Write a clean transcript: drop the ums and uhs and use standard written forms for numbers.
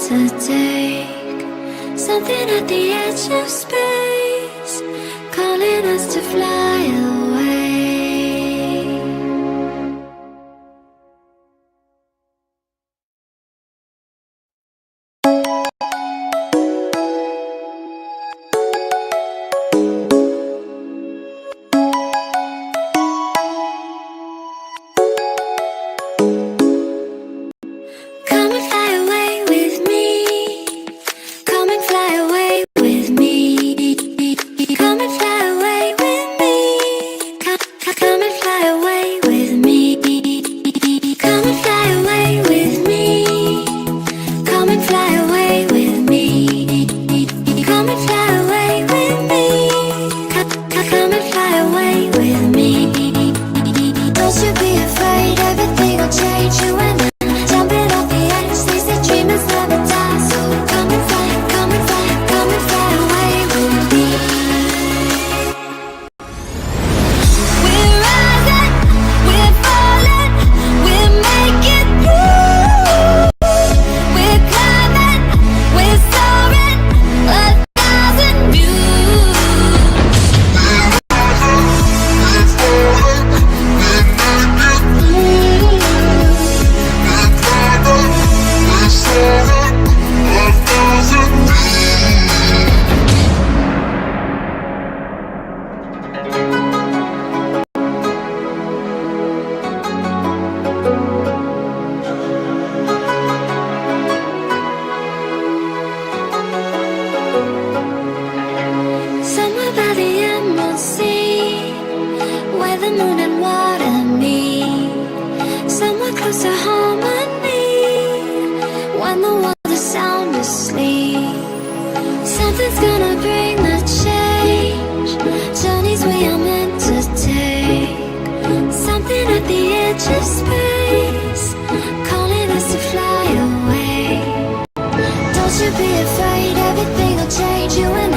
to take. Something at the edge of space, calling us to fly away. Come and fly away with me. Come and fly away with me. Come and fly away with me. Come and fly away with me. Come and fly away with me. Come and fly away with me. Come and fly away with me. Come and fly away with me. Don't you be afraid, everything will change. You and I. Jumping off the edge, they say dreamers never die. So come and fly, come and fly, come and fly away with me. We're rising, we're falling, we're making through. We're climbing, we're soaring, 1,000 views. Somewhere by the emerald sea, where the moon and water meet. Somewhere close to harmony, when the world is sound asleep. Something's gonna bring the change, journeys we are meant to take. Something at the edge of space, calling us to fly away. Don't you be afraid, everything will change. You and